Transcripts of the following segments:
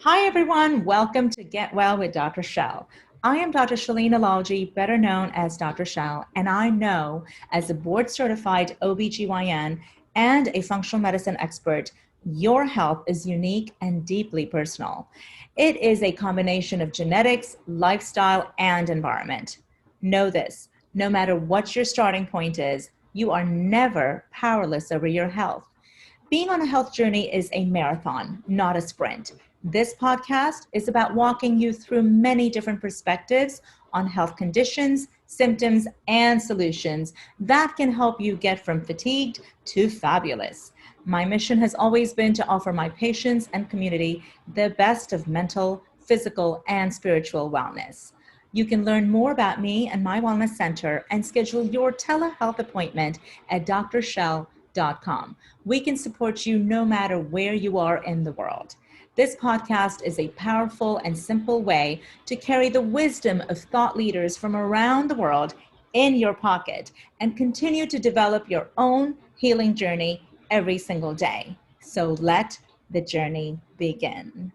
Hi, everyone. Welcome to Get Well with Dr. Shel. I am Dr. Shalina Lalji, better known as Dr. Shel, and I know as a board-certified OBGYN and a functional medicine expert, your health is unique and deeply personal. It is a combination of genetics, lifestyle, and environment. Know this, no matter what your starting point is, you are never powerless over your health. Being on a health journey is a marathon, not a sprint. This podcast is about walking you through many different perspectives on health conditions, symptoms, and solutions that can help you get from fatigued to fabulous. My mission has always been to offer my patients and community the best of mental, physical, and spiritual wellness. You can learn more about me and my wellness center and schedule your telehealth appointment at drshell.com. We can support you no matter where you are in the world. This podcast is a powerful and simple way to carry the wisdom of thought leaders from around the world in your pocket and continue to develop your own healing journey every single day. So let the journey begin.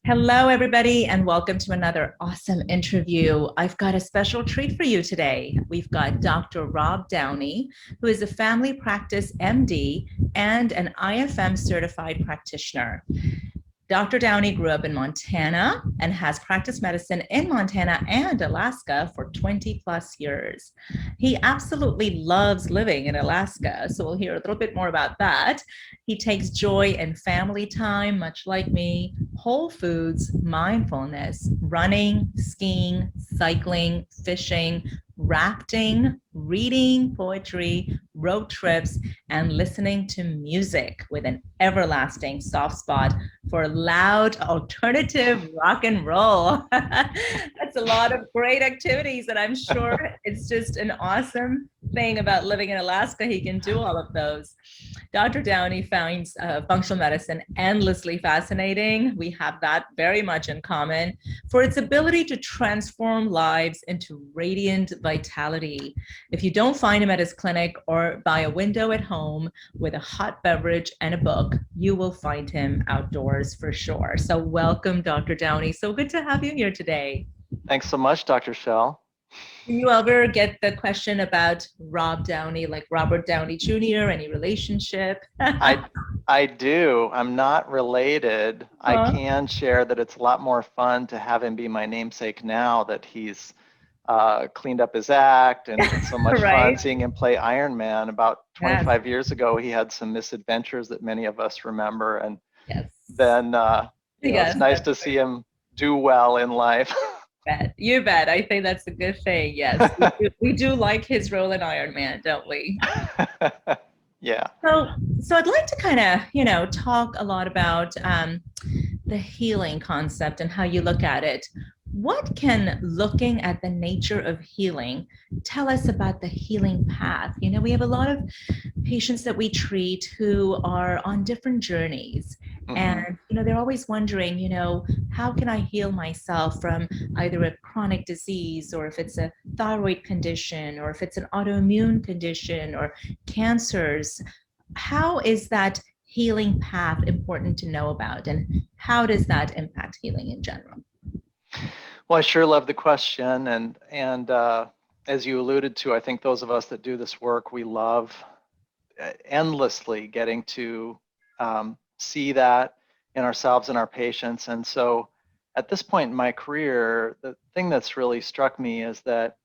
Hello, everybody, and welcome to another awesome interview. I've got a special treat for you today. We've got Dr. Rob Downey, who is a family practice MD and an IFM certified practitioner. Dr. Downey grew up in Montana and has practiced medicine in Montana and Alaska for 20 plus years. He absolutely loves living in Alaska, so we'll hear a little bit more about that. He takes joy in family time, much like me, whole foods, mindfulness, running, skiing, cycling, fishing, rafting, reading poetry, road trips, and listening to music with an everlasting soft spot for loud alternative rock and roll. That's a lot of great activities, and I'm sure it's just an awesome thing about living in Alaska. He can do all of those. Dr. Downey finds functional medicine endlessly fascinating. We have that very much in common for its ability to transform lives into radiant vitality. If you don't find him at his clinic or by a window at home with a hot beverage and a book, you will find him outdoors for sure. So welcome, Dr. Downey. So good to have you here today. Thanks so much, Dr. Shel. Do you ever get the question about Rob Downey, like Robert Downey Jr., any relationship? I do. I'm not related. I can share that it's a lot more fun to have him be my namesake now that he's cleaned up his act, and it's so much fun seeing him play Iron Man. About 25 years ago, he had some misadventures that many of us remember, and then it's nice to see him do well in life. You bet. I think that's a good thing. Yes, we do like his role in Iron Man, don't we? Yeah. So I'd like to kind of, talk a lot about the healing concept and how you look at it. What can looking at the nature of healing tell us about the healing path? We have a lot of patients that we treat who are on different journeys. Mm-hmm. And, they're always wondering, how can I heal myself from either a chronic disease, or if it's a thyroid condition, or if it's an autoimmune condition, or cancers? How is that healing path important to know about, and how does that impact healing in general? Well, I sure love the question, and as you alluded to, I think those of us that do this work, we love endlessly getting to see that in ourselves and our patients. And so at this point in my career, the thing that's really struck me is that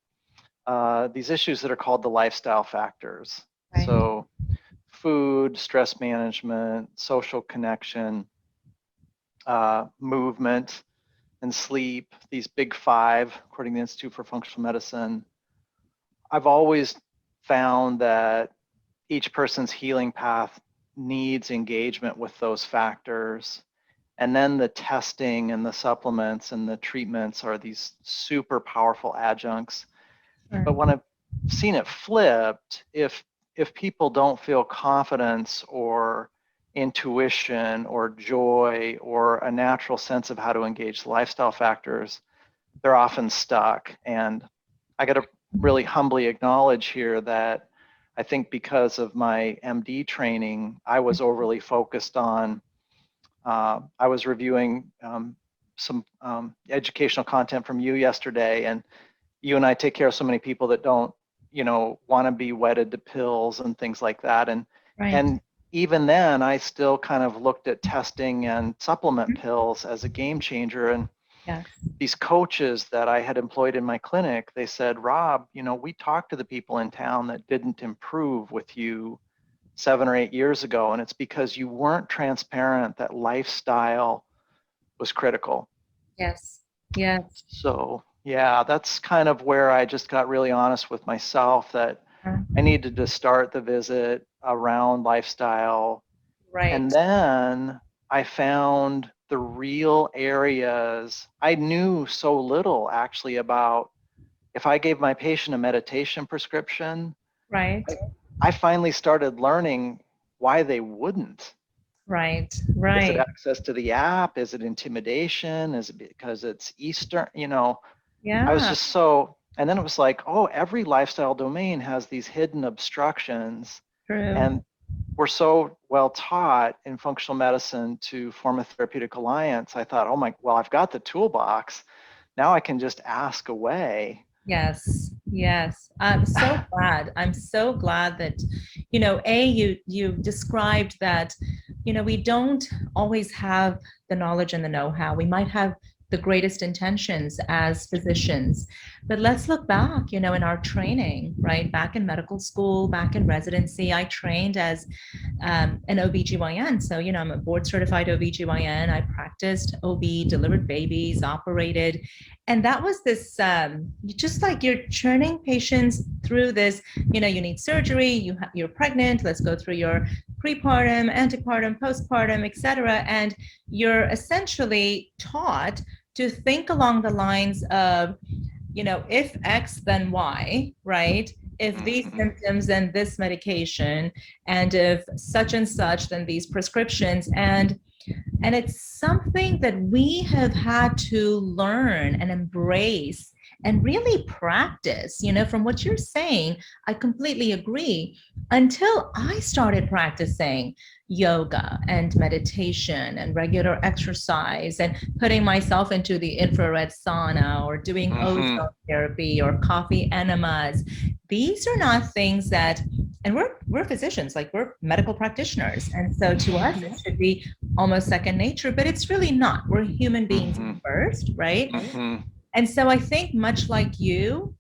these issues that are called the lifestyle factors, so food, stress management, social connection, movement, and sleep, these big five, according to the Institute for Functional Medicine, I've always found that each person's healing path needs engagement with those factors. And then the testing and the supplements and the treatments are these super powerful adjuncts. Sure. But when I've seen it flipped, if people don't feel confidence or intuition or joy or a natural sense of how to engage lifestyle factors, they're often stuck. And I got to really humbly acknowledge here that I think because of my MD training, I was overly focused on I was reviewing some educational content from you yesterday, and you and I take care of so many people that don't, want to be wedded to pills and things like that. Right. And even then, I still kind of looked at testing and supplement pills as a game changer. And Yes. these coaches that I had employed in my clinic, they said, Rob, we talked to the people in town that didn't improve with you 7 or 8 years ago, and it's because you weren't transparent that lifestyle was critical. Yes. Yes. So yeah, that's kind of where I just got really honest with myself that I needed to start the visit around lifestyle. Right. And then I found the real areas I knew so little actually about. If I gave my patient a meditation prescription, Right. I finally started learning why they wouldn't. Right. Is it Right. access to the app? Is it intimidation? Is it because it's Eastern? I was Yeah. just so, and then it was like, oh, every lifestyle domain has these hidden obstructions. True. And we're so well taught in functional medicine to form a therapeutic alliance. I thought, oh well, I've got the toolbox. Now I can just ask away. Yes, yes. I'm so glad. I'm so glad that, you described that, we don't always have the knowledge and the know-how. We might have the greatest intentions as physicians, but let's look back, in our training, right? Back in medical school, back in residency, I trained as an OBGYN. So, I'm a board certified OBGYN. I practiced OB, delivered babies, operated. And that was this, just like you're churning patients through this, you need surgery, you're pregnant, let's go through your prepartum, antepartum, postpartum, et cetera. And you're essentially taught to think along the lines of, if X, then Y, right? If these symptoms, then this medication, and if such and such, then these prescriptions. And it's something that we have had to learn and embrace and really practice. From what you're saying, I completely agree. Until I started practicing yoga and meditation and regular exercise and putting myself into the infrared sauna or doing ozone therapy or coffee enemas, these are not things that, and we're physicians, like we're medical practitioners, and so to us it should be almost second nature, but it's really not. We're human beings first, right? And so I think, much like you,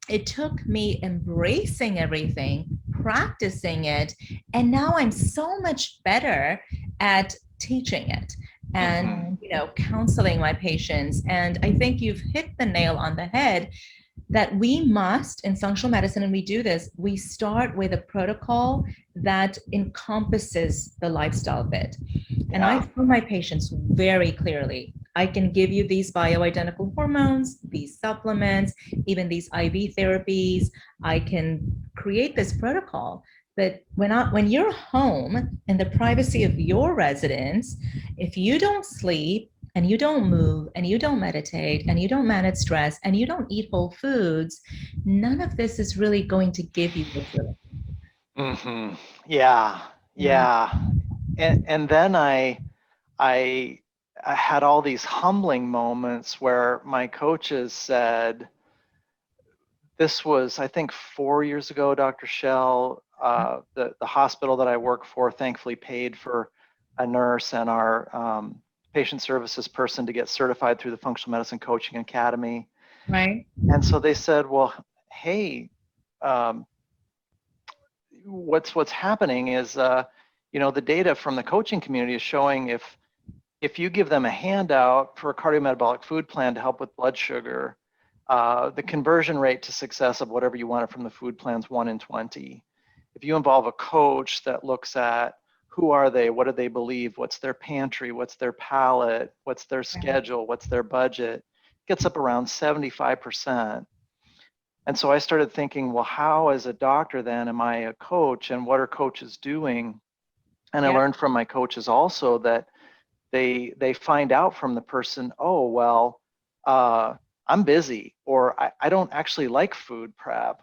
it took me embracing everything, practicing it, and now I'm so much better at teaching it and counseling my patients. And I think you've hit the nail on the head that we must, in functional medicine, and we do this, we start with a protocol that encompasses the lifestyle bit. And I tell my patients very clearly, I can give you these bioidentical hormones, these supplements, even these IV therapies. I can create this protocol. But when you're home in the privacy of your residence, if you don't sleep and you don't move and you don't meditate and you don't manage stress and you don't eat whole foods, none of this is really going to give you what you're looking for. Yeah. And then I had all these humbling moments where my coaches said, this was, I think, 4 years ago, Dr. Shel, the hospital that I work for thankfully paid for a nurse and our patient services person to get certified through the Functional Medicine Coaching Academy. Right. And so they said, well, hey, what's happening is, the data from the coaching community is showing if you give them a handout for a cardiometabolic food plan to help with blood sugar, the conversion rate to success of whatever you wanted from the food plan is 1 in 20. If you involve a coach that looks at who are they, what do they believe, what's their pantry, what's their palate, what's their schedule, what's their budget, it gets up around 75%. And so I started thinking, well, how as a doctor then am I a coach, and what are coaches doing? And I learned from my coaches also that they find out from the person, oh, well, I'm busy, or I don't actually like food prep.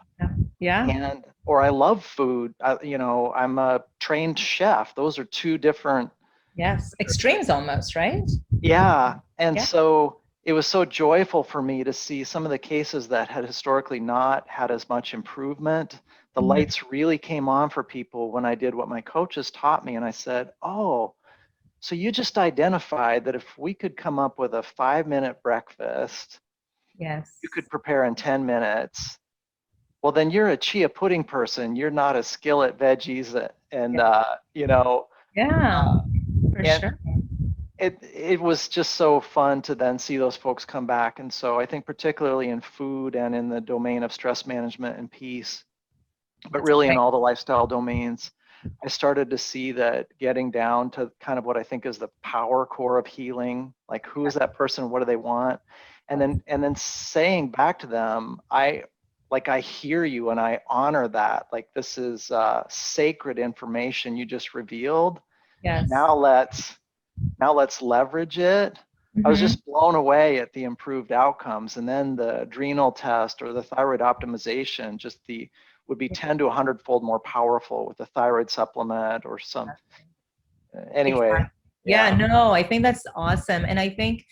Or I love food. I'm a trained chef. Those are two different Yes. Extremes almost, right? Yeah. And Yeah. so it was so joyful for me to see some of the cases that had historically not had as much improvement. The Mhm. lights really came on for people when I did what my coaches taught me. And I said, oh, so you just identified that if we could come up with a 5-minute breakfast, you Yes. could prepare in 10 minutes. Well, then you're a chia pudding person. You're not a skillet veggies and, Yeah. Yeah, uh, for and sure. it was just so fun to then see those folks come back. And so I think particularly in food and in the domain of stress management and peace, but That's really in great. all the lifestyle domains, I started to see that getting down to kind of what I think is the power core of healing, like who is that person, what do they want? And then saying back to them, I hear you and I honor that. Like this is sacred information you just revealed. Yes. Now let's leverage it. I was Hmm. just blown away at the improved outcomes. And then the adrenal test or the thyroid optimization, just the would be 10 to 100 fold more powerful with a thyroid supplement or some. Exactly. Anyway, Yeah, yeah, no, I think that's awesome. And I think,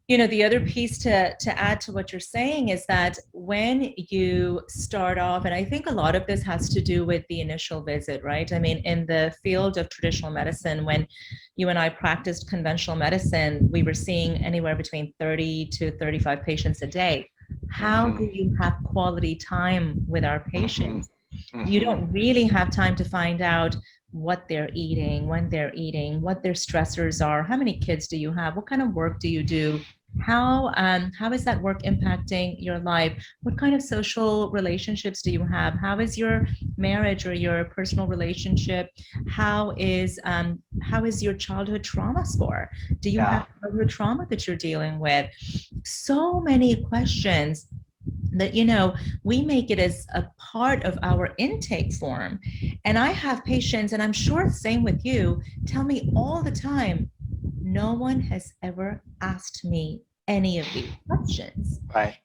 the other piece to add to what you're saying is that when you start off, and I think a lot of this has to do with the initial visit, right? I mean, in the field of traditional medicine, when you and I practiced conventional medicine, we were seeing anywhere between 30 to 35 patients a day. How mm-hmm, do you have quality time with our mm-hmm, patients? You mm-hmm, don't really have time to find out what they're eating, when they're eating, what their stressors are, how many kids do you have, what kind of work do you do, how is that work impacting your life, what kind of social relationships do you have, how is your marriage or your personal relationship, how is your childhood trauma score, do you have yeah, childhood trauma that you're dealing with, so many questions that we make it as a part of our intake form. And I have patients, and I'm sure same with you, tell me all the time, no one has ever asked me any of these questions. right.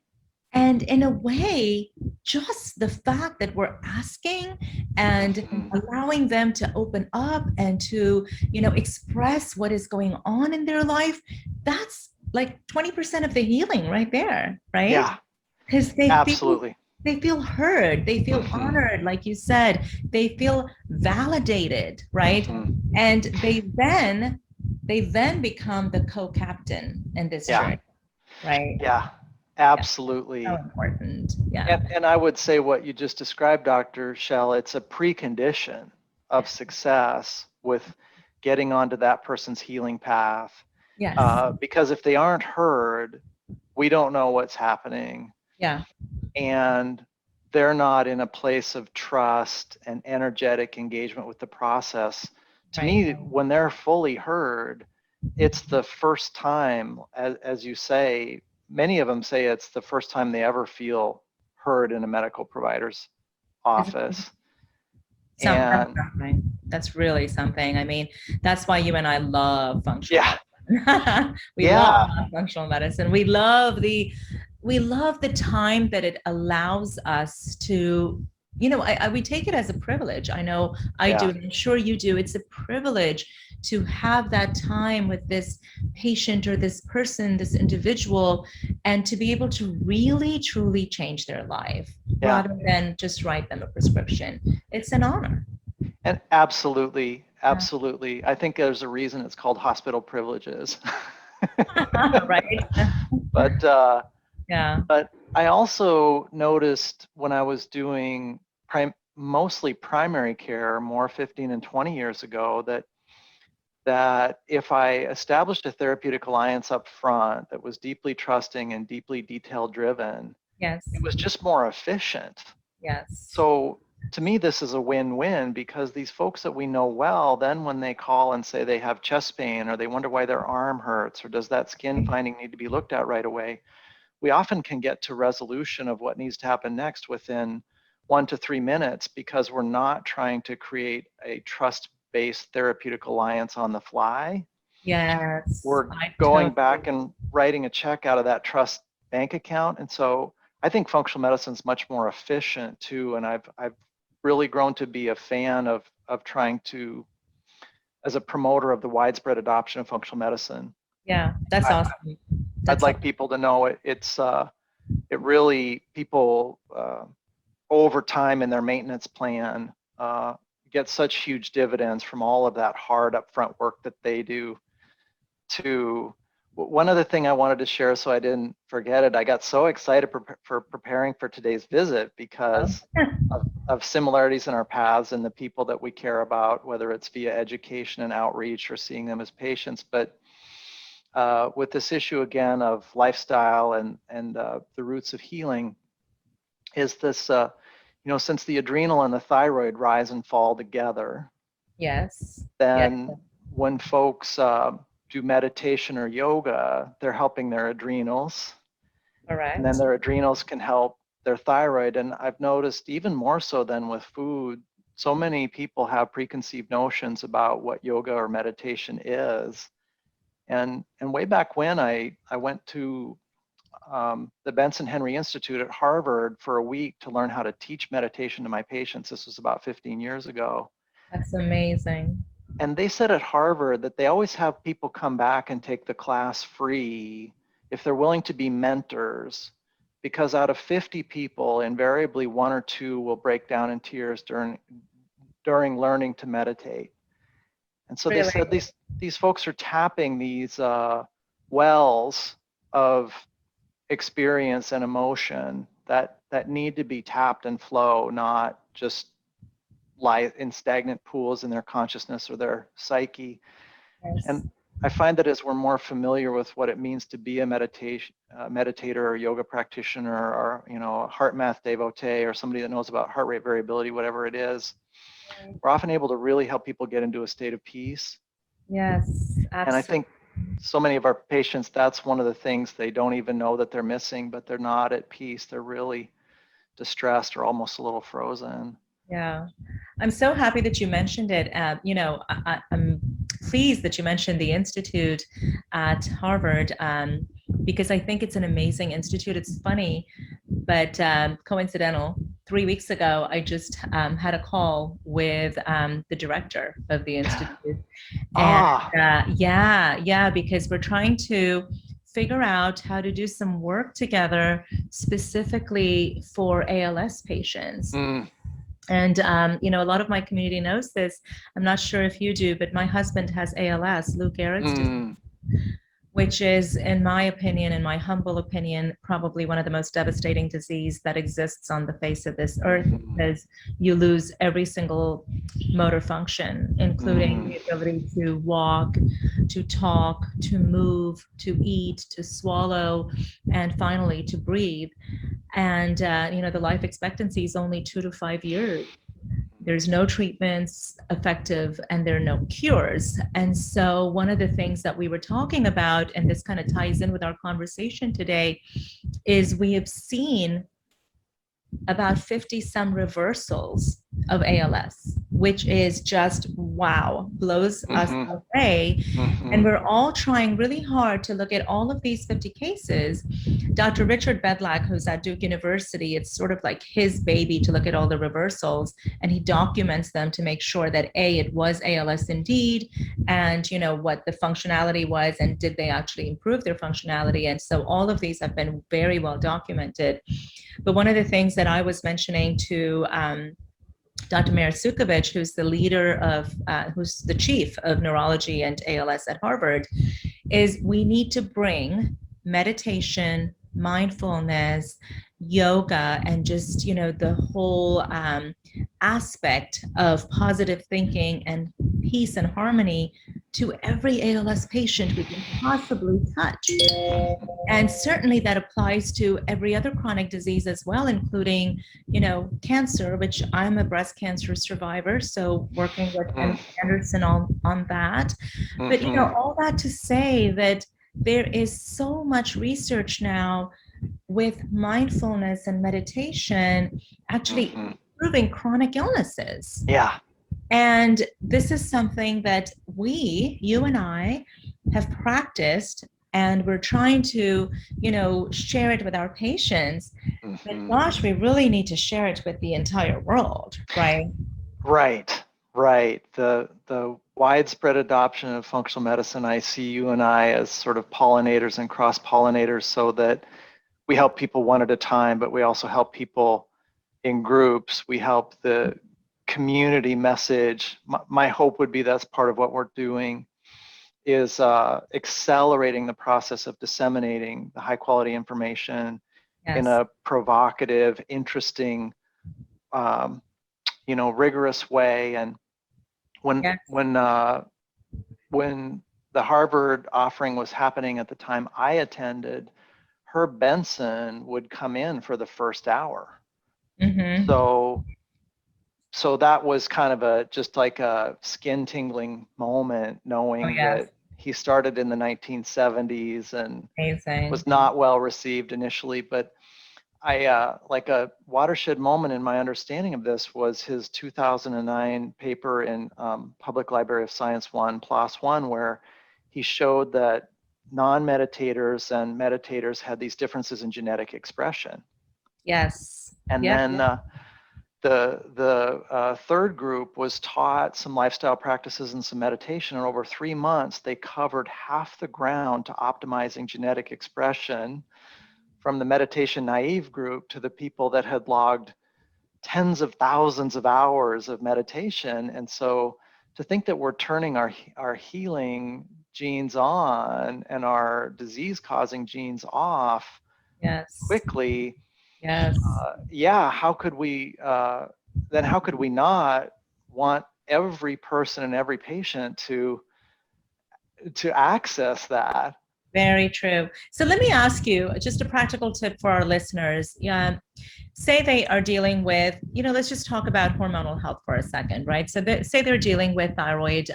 And in a way, just the fact that we're asking and Mm-hmm. allowing them to open up and to express what is going on in their life, that's like 20% of the healing right there, right? Yeah, Because absolutely. they feel heard, they feel Mm-hmm, honored, like you said, they feel validated, right? mm-hmm, And they then become the co-captain in this yeah, journey, right? yeah, Yeah, so absolutely. important. Yeah. And I would say what you just described, Dr. Shell, it's a precondition of success with getting onto that person's healing path. Yes. Because if they aren't heard, we don't know what's happening. Yeah. And they're not in a place of trust and energetic engagement with the process. To Right. me, when they're fully heard, it's the first time, as you say, many of them say it's the first time they ever feel heard in a medical provider's office. That's And something. That's really something. I mean, that's why you and I love functional yeah, medicine. We love yeah, functional medicine. We love the time that it allows us to, we take it as a privilege. I know I do, yeah, and I'm sure you do. It's a privilege to have that time with this patient or this person, this individual, and to be able to really, truly change their life yeah. rather than just write them a prescription. It's an honor. And absolutely, Yeah. absolutely. I think there's a reason it's called hospital privileges. Right? But Yeah. but I also noticed when I was doing mostly primary care more 15 and 20 years ago that if I established a therapeutic alliance up front that was deeply trusting and deeply detail driven, Yes. it was just more efficient. Yes. So to me, this is a win-win because these folks that we know well, then when they call and say they have chest pain or they wonder why their arm hurts or does that skin finding need to be looked at right away, we often can get to resolution of what needs to happen next within 1 to 3 minutes because we're not trying to create a trust-based therapeutic alliance on the fly. Yes. We're I going totally. back and writing a check out of that trust bank account. And so I think functional medicine is much more efficient too. And I've really grown to be a fan of trying to as a promoter of the widespread adoption of functional medicine. Yeah, that's I, awesome. I'd like people to know it really, people over time in their maintenance plan get such huge dividends from all of that hard upfront work that they do. One other thing I wanted to share so I didn't forget it, I got so excited for preparing for today's visit because of similarities in our paths and the people that we care about, whether it's via education and outreach or seeing them as patients. But with this issue again of lifestyle and the roots of healing, is this, since the adrenal and the thyroid rise and fall together, Yes. then when folks do meditation or yoga, they're helping their adrenals. Correct. And then their adrenals can help their thyroid. And I've noticed even more so than with food, so many people have preconceived notions about what yoga or meditation is. And way back when I went to the Benson Henry Institute at Harvard for a week to learn how to teach meditation to my patients. This was about 15 years ago. That's amazing. And they said at Harvard that they always have people come back and take the class free if they're willing to be mentors, because out of 50 people, invariably 1 or 2 will break down in tears during learning to meditate. And so they said these folks are tapping these wells of experience and emotion that need to be tapped and flow, not just lie in stagnant pools in their consciousness or their psyche. Yes. And I find that as we're more familiar with what it means to be a meditator or yoga practitioner or a heart math devotee or somebody that knows about heart rate variability, whatever it is, we're often able to really help people get into a state of peace. Yes, absolutely. And I think so many of our patients, that's one of the things they don't even know that they're missing, but they're not at peace. They're really distressed or almost a little frozen. Yeah, I'm so happy that you mentioned it. I'm pleased that you mentioned the Institute at Harvard because I think it's an amazing institute. It's funny, but coincidental. 3 weeks ago, I just had a call with the director of the Institute. And because we're trying to figure out how to do some work together specifically for ALS patients. And, a lot of my community knows this. I'm not sure if you do, but my husband has ALS, Lou Gehrig's disease, which is, in my opinion, in my humble opinion, probably one of the most devastating disease that exists on the face of this earth, because you lose every single motor function, including the ability to walk, to talk, to move, to eat, to swallow, and finally to breathe. And, the life expectancy is only 2 to 5 years. There's no treatments effective and there are no cures. And so one of the things that we were talking about, and this kind of ties in with our conversation today, is we have seen about 50 some reversals of ALS, which is just wow, blows us away. And we're all trying really hard to look at all of these 50 cases. Dr. Richard Bedlack, who's at Duke University, it's sort of like his baby to look at all the reversals, and he documents them to make sure that it was ALS indeed, and what the functionality was, and did they actually improve their functionality. And so all of these have been very well documented. But one of the things that I was mentioning to Dr. Meir Sukovich, who's the chief of neurology and ALS at Harvard, is we need to bring meditation, mindfulness, yoga, and just, the whole aspect of positive thinking and peace and harmony to every ALS patient we can possibly touch. And certainly that applies to every other chronic disease as well, including, cancer, which I'm a breast cancer survivor, so working with Anderson on that. But, all that to say that there is so much research now with mindfulness and meditation actually improving chronic illnesses. Yeah. And this is something that you and I, have practiced, and we're trying to, share it with our patients. But gosh, we really need to share it with the entire world, right? Right. The widespread adoption of functional medicine, I see you and I as sort of pollinators and cross-pollinators, so that we help people one at a time, but we also help people in groups. We help the community message. My hope would be that's part of what we're doing, is accelerating the process of disseminating the high quality information in Yes. a provocative, interesting, rigorous way. And when Yes. when uh, when the Harvard offering was happening at the time I attended, Herb Benson would come in for the first hour. Mm-hmm. So that was kind of just like a skin tingling moment, Oh, knowing yes. that he started in the 1970s and Amazing. was not well received initially. But like a watershed moment in my understanding of this was his 2009 paper in Public Library of Science 1, PLOS 1, where he showed that non-meditators and meditators had these differences in genetic expression. Yes. And Yeah. then the third group was taught some lifestyle practices and some meditation. And over 3 months, they covered half the ground to optimizing genetic expression, from the meditation naive group to the people that had logged tens of thousands of hours of meditation. And so to think that we're turning our healing genes on and our disease causing genes off Yes. quickly, Yes. how could we not want every person and every patient to access that? Very true. So let me ask you just a practical tip for our listeners. Yeah, say they are dealing with, let's just talk about hormonal health for a second, right? So say they're dealing with thyroid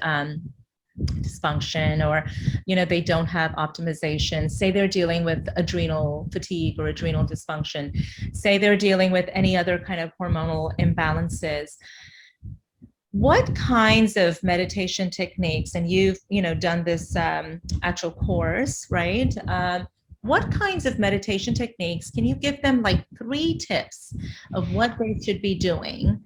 dysfunction, or they don't have optimization. Say they're dealing with adrenal fatigue or adrenal dysfunction. Say they're dealing with any other kind of hormonal imbalances. What kinds of meditation techniques, and you've done this actual course, right? What kinds of meditation techniques can you give them, like 3 tips of what they should be doing?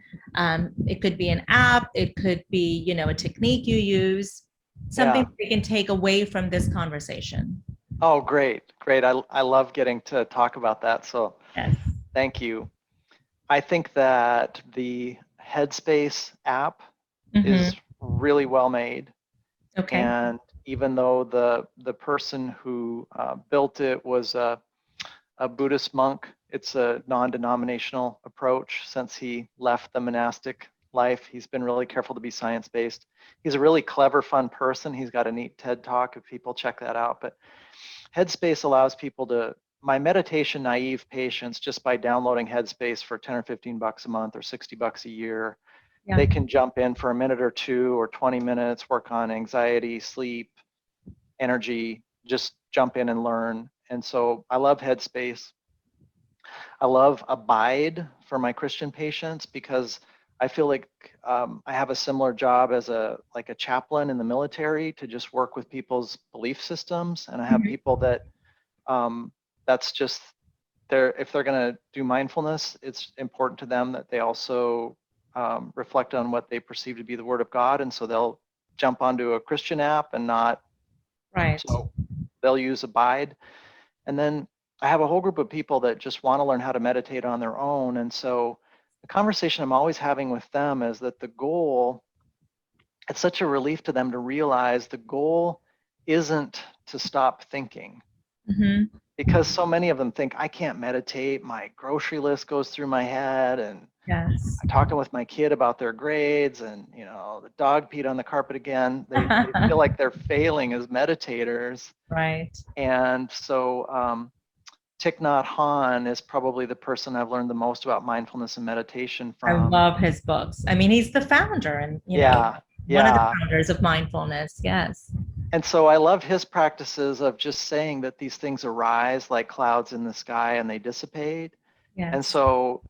It could be an app, it could be a technique you use, something Yeah. they can take away from this conversation. Oh, great. I love getting to talk about that, so Yes. thank you. I think that the Headspace app Mm-hmm. is really well made. Okay. And even though the person who built it was a Buddhist monk, it's a non-denominational approach. Since he left the monastic life, he's been really careful to be science-based. He's a really clever, fun person. He's got a neat TED Talk if people check that out. But Headspace allows people my meditation naive patients, just by downloading Headspace for 10 or 15 bucks a month or 60 bucks a year, Yeah. they can jump in for a minute or 2 or 20 minutes, work on anxiety, sleep, energy, just jump in and learn. And so I love Headspace. I love Abide for my Christian patients, because I feel like I have a similar job as a chaplain in the military, to just work with people's belief systems. And I have Mhm. people that that's just if they're going to do mindfulness, it's important to them that they also reflect on what they perceive to be the Word of God. And so they'll jump onto a Christian app and not, Right. so they'll use Abide. And then I have a whole group of people that just want to learn how to meditate on their own. And so the conversation I'm always having with them is that the goal, it's such a relief to them to realize the goal isn't to stop thinking. Mm-hmm. Because so many of them think, I can't meditate, my grocery list goes through my head, and Yes. I'm talking with my kid about their grades, and the dog peed on the carpet again. They feel like they're failing as meditators. Right. And so Thich Nhat Hanh is probably the person I've learned the most about mindfulness and meditation I from. love his books. I mean, he's the founder and, Yeah, one of the yeah. founders of mindfulness. Yes. And so I love his practices of just saying that these things arise like clouds in the sky and they dissipate. And Yes. so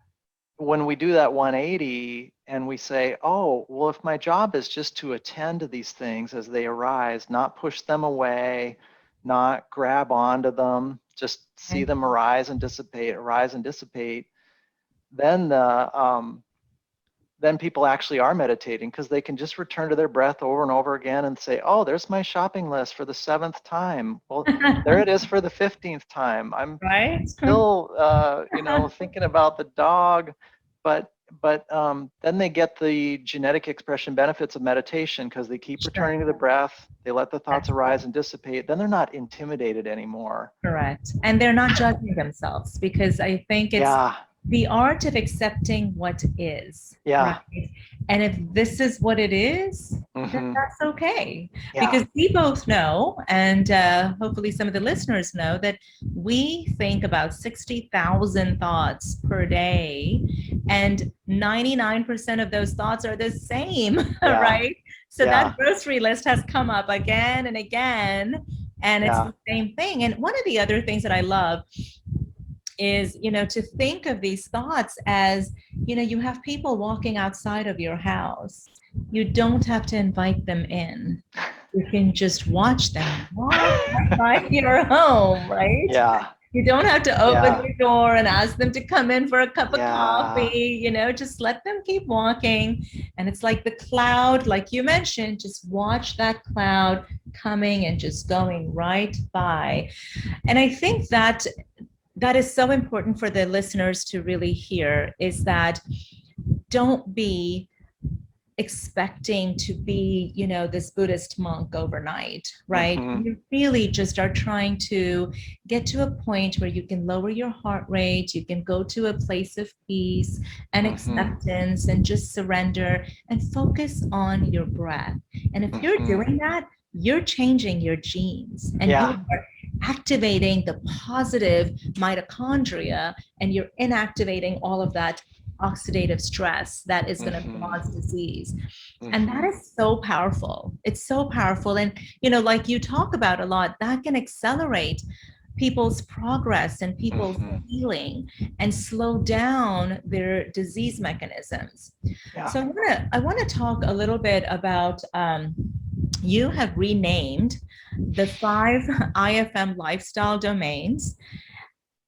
when we do that 180 and we say, oh, well, if my job is just to attend to these things as they arise, not push them away, not grab onto them, just see Okay. them arise and dissipate, then then people actually are meditating because they can just return to their breath over and over again and say, oh, there's my shopping list for the 7th time. Well, there it is for the 15th time. I'm Right? still, thinking about the dog, but then they get the genetic expression benefits of meditation because they keep returning to the breath. They let the thoughts arise and dissipate. Then they're not intimidated anymore. Correct. And they're not judging themselves, because I think it's Yeah. the art of accepting what is. Yeah. Right? And if this is what it is, then Mm-hmm. that's okay. Yeah. Because we both know, and hopefully some of the listeners know, that we think about 60,000 thoughts per day, and 99% of those thoughts are the same, Yeah. right? So Yeah. that grocery list has come up again and again, and it's Yeah. the same thing. And one of the other things that I love is, to think of these thoughts as, you have people walking outside of your house. You don't have to invite them in. You can just watch them walk outside your home, right? Yeah. You don't have to open Yeah. the door and ask them to come in for a cup of Yeah. coffee, just let them keep walking. And it's like the cloud, like you mentioned, just watch that cloud coming and just going right by. And I think that is so important for the listeners to really hear, is that don't be expecting to be, this Buddhist monk overnight, right? Mm-hmm. You really just are trying to get to a point where you can lower your heart rate, you can go to a place of peace and acceptance and just surrender and focus on your breath. And if you're doing that, you're changing your genes, and you are activating the positive mitochondria, and you're inactivating all of that oxidative stress that is going to cause disease. And that is so powerful. It's so powerful. And, like you talk about a lot, that can accelerate people's progress and people's healing and slow down their disease mechanisms. Yeah. So I want to talk a little bit about, you have renamed the 5 IFM lifestyle domains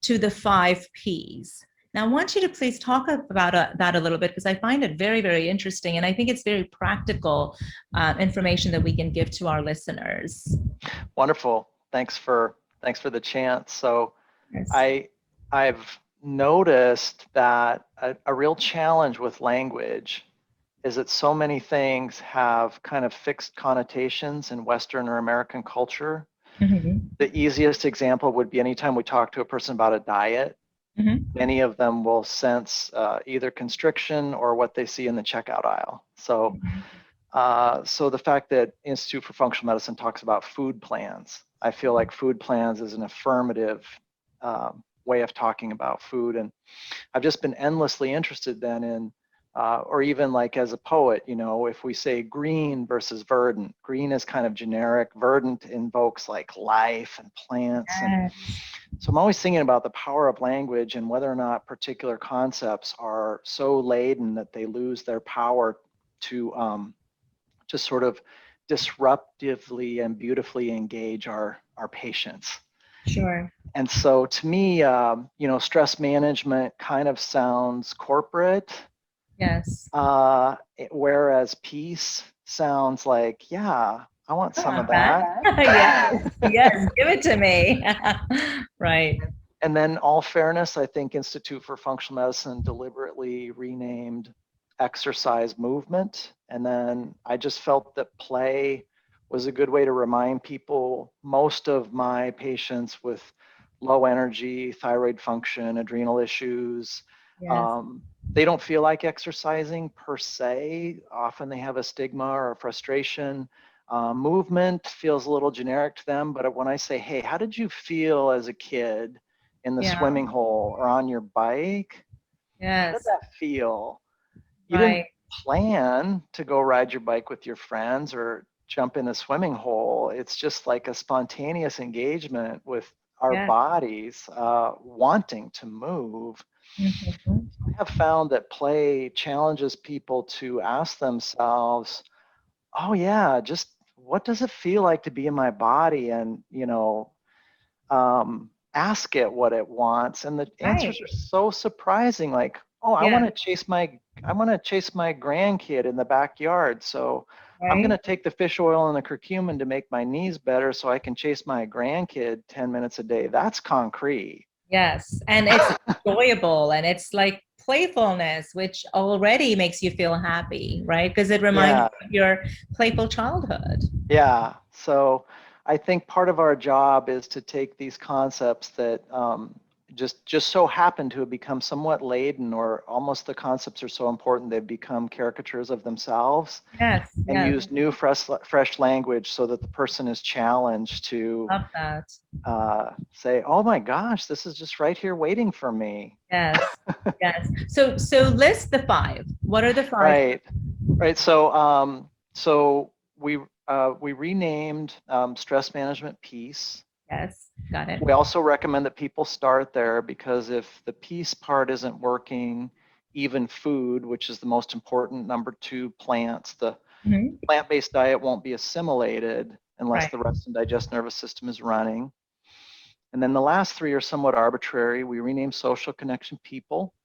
to the 5 Ps. Now, I want you to please talk about that a little bit, because I find it very, very interesting. And I think it's very practical information that we can give to our listeners. Wonderful. Thanks for the chance. So Yes. I've noticed that a real challenge with language is that so many things have kind of fixed connotations in Western or American culture. The easiest example would be anytime we talk to a person about a diet, many of them will sense either constriction or what they see in the checkout aisle. So, so the fact that Institute for Functional Medicine talks about food plans, I feel like food plans is an affirmative way of talking about food. And I've just been endlessly interested then in, or even like as a poet, if we say green versus verdant, green is kind of generic, verdant invokes like life and plants. And so I'm always thinking about the power of language and whether or not particular concepts are so laden that they lose their power to sort of disruptively and beautifully engage our patients. Sure. And so to me, stress management kind of sounds corporate. Yes. Whereas peace sounds like, yeah, I want some of that. Yes, give it to me. Right. And then, all fairness, I think Institute for Functional Medicine deliberately renamed exercise movement. And then I just felt that play was a good way to remind people. Most of my patients with low energy, thyroid function, adrenal issues, they don't feel like exercising per se. Often they have a stigma or a frustration. Movement feels a little generic to them, but when I say, hey, how did you feel as a kid in the swimming hole or on your bike? How did that feel? You didn't plan to go ride your bike with your friends or jump in a swimming hole. It's just like a spontaneous engagement with our bodies wanting to move. I have found that play challenges people to ask themselves, oh yeah, just what does it feel like to be in my body? And, ask it what it wants. And the answers are so surprising, like, oh, I Yeah. want to chase my grandkid in the backyard. So I'm going Right. to take the fish oil and the curcumin to make my knees better so I can chase my grandkid 10 minutes a day. That's concrete. Yes. And it's enjoyable and it's like playfulness, which already makes you feel happy, right? Because it reminds Yeah. you of your playful childhood. Yeah. So I think part of our job is to take these concepts that just so happen to have become somewhat laden, or almost the concepts are so important they've become caricatures of themselves, Yes. and Yes. use new fresh language so that the person is challenged to Love that. say, oh my gosh, this is just right here waiting for me. Yes. Yes. So list the five. What are the five? Right. Right. So we renamed stress management peace. Yes. Got it. We also recommend that people start there, because if the peace part isn't working, even food, which is the most important, number two, plants, the Mhm. plant-based diet won't be assimilated unless Right. the rest and digest nervous system is running. And then the last three are somewhat arbitrary. We renamed social connection people,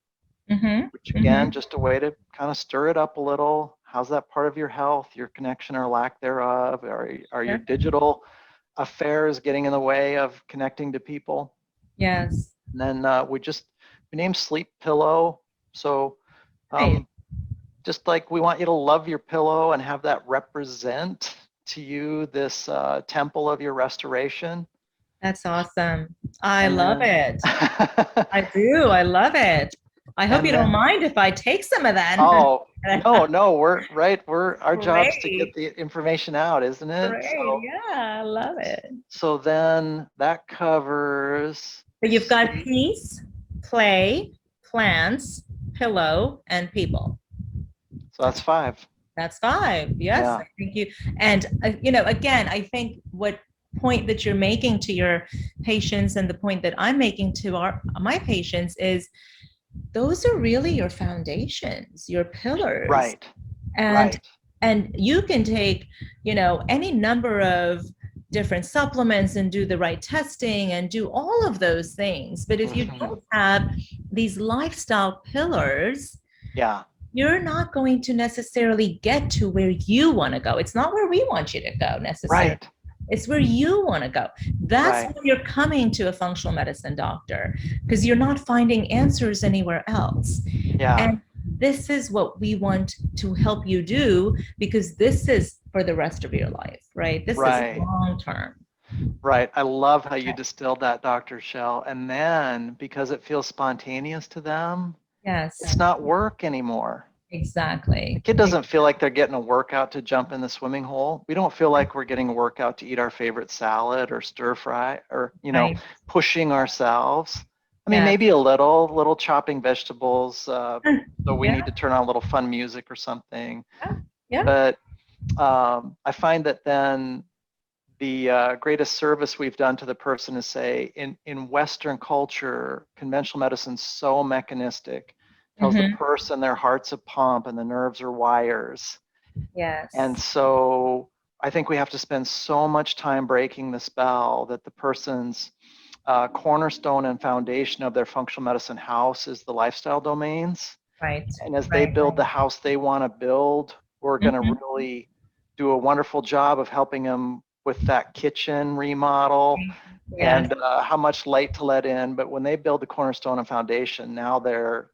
Mm-hmm. which again, Mm-hmm. just a way to kind of stir it up a little. How's that part of your health, your connection or lack thereof? Are your Sure. digital affairs getting in the way of connecting to people? Yes. And then we named sleep pillow. So Right. just like we want you to love your pillow and have that represent to you this temple of your restoration. That's awesome. I And love then, it. I do. I love it. I hope you and don't then, mind if I take some of that. oh, no, we're right. Our job's to get Great. the information out, isn't it? Great. Yeah, I love it. So then that covers So you've got sleep. peace, play, plants, pillow, and people. So that's five. That's five. Yes, Yeah. I think you. And again, I think what point that you're making to your patients and the point that I'm making to my patients is those are really your foundations, your pillars. Right. And Right. and you can take, any number of different supplements and do the right testing and do all of those things. But if you Mhm. don't have these lifestyle pillars, Yeah. you're not going to necessarily get to where you want to go. It's not where we want you to go necessarily. Right. It's where you want to go. That's Right. when you're coming to a functional medicine doctor, because you're not finding answers anywhere else. Yeah. And this is what we want to help you do, because this is for the rest of your life, right? This is Right. long term. Right. I love how you distilled that, Dr. Shell. And then because it feels spontaneous to them, Yes, it's not work anymore. The exactly. kid doesn't feel like they're getting a workout to jump in the swimming hole. We don't feel like we're getting a workout to eat our favorite salad or stir fry, or, Right. pushing ourselves. I mean, Yeah. maybe a little chopping vegetables. So we Yeah. need to turn on a little fun music or something. Yeah. But I find that then the greatest service we've done to the person is say, in Western culture, conventional medicine's so mechanistic, tells the Mm-hmm. person their heart's a pump and the nerves are wires. And Yes. so I think we have to spend so much time breaking the spell that the person's cornerstone and foundation of their functional medicine house is the lifestyle domains. Right. And as they Right. build the house they want to build, we're going to Mm-hmm. really do a wonderful job of helping them with that kitchen remodel Yes. and how much light to let in. But when they build the cornerstone and foundation, now they're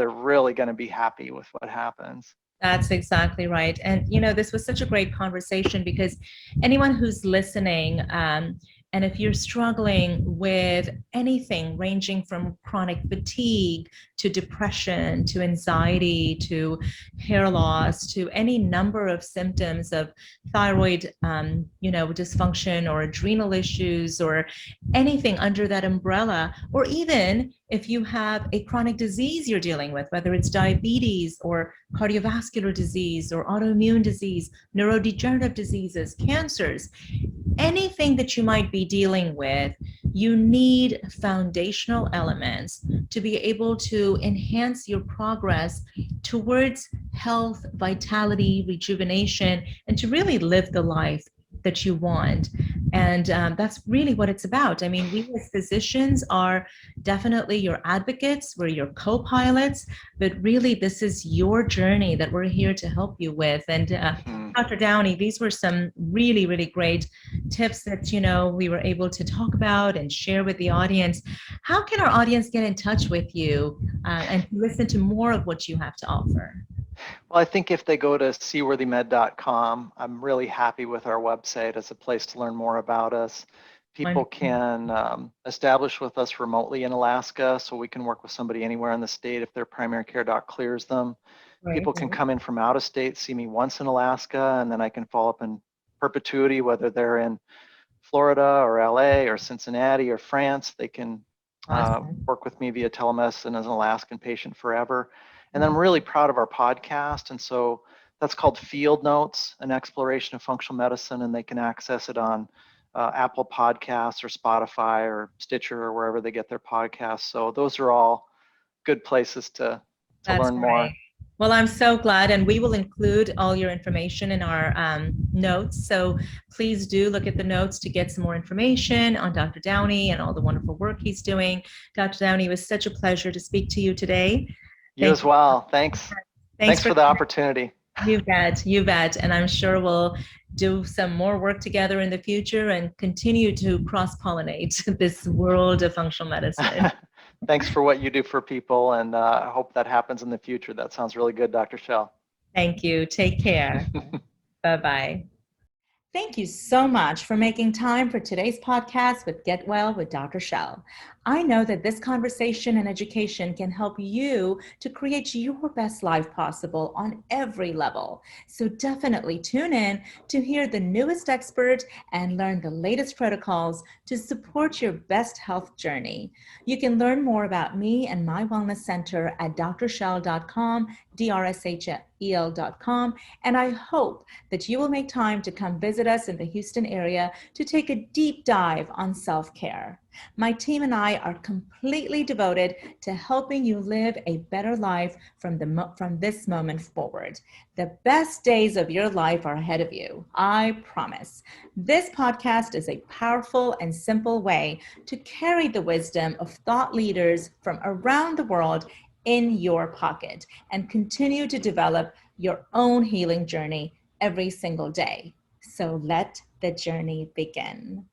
really going to be happy with what happens. That's exactly right. And, this was such a great conversation, because anyone who's listening, and if you're struggling with anything ranging from chronic fatigue to depression to anxiety to hair loss to any number of symptoms of thyroid, dysfunction or adrenal issues or anything under that umbrella, or even if you have a chronic disease you're dealing with, whether it's diabetes or cardiovascular disease or autoimmune disease, neurodegenerative diseases, cancers, anything that you might be dealing with, you need foundational elements to be able to enhance your progress towards health, vitality, rejuvenation, and to really live the life that you want. And that's really what it's about. I mean, we as physicians are definitely your advocates, we're your co-pilots, but really this is your journey that we're here to help you with. And Mhm. Dr. Downey, these were some really, really great tips that, we were able to talk about and share with the audience. How can our audience get in touch with you and listen to more of what you have to offer? Well, I think if they go to seaworthymed.com, I'm really happy with our website as a place to learn more about us. People Wonderful. can establish with us remotely in Alaska, so we can work with somebody anywhere in the state if their primary care doc clears them. People Great. can come in from out of state, see me once in Alaska, and then I can follow up in perpetuity, whether they're in Florida or LA or Cincinnati or France. They can Awesome. work with me via telemedicine as an Alaskan patient forever. And then I'm really proud of our podcast. And so that's called Field Notes, an exploration of functional medicine, and they can access it on Apple Podcasts or Spotify or Stitcher or wherever they get their podcasts. So those are all good places to That's learn great. more. Well, I'm so glad, and we will include all your information in our notes. So please do look at the notes to get some more information on Dr. Downey and all the wonderful work he's doing. Dr. Downey, it was such a pleasure to speak to you today. You Thank as you. well. Thanks. Thanks Thanks for for the opportunity. you bet, you bet. And I'm sure we'll do some more work together in the future and continue to cross-pollinate this world of functional medicine. Thanks for what you do for people, and I hope that happens in the future. That sounds really good, Dr. Shel. Thank you. Take care. Bye-bye. Thank you so much for making time for today's podcast with Get Well with Dr. Shel. I know that this conversation and education can help you to create your best life possible on every level. So definitely tune in to hear the newest expert and learn the latest protocols to support your best health journey. You can learn more about me and my wellness center at drshel.com, drshel.com, and I hope that you will make time to come visit us in the Houston area to take a deep dive on self-care. My team and I are completely devoted to helping you live a better life from this moment forward. The best days of your life are ahead of you, I promise. This podcast is a powerful and simple way to carry the wisdom of thought leaders from around the world in your pocket and continue to develop your own healing journey every single day. So let the journey begin.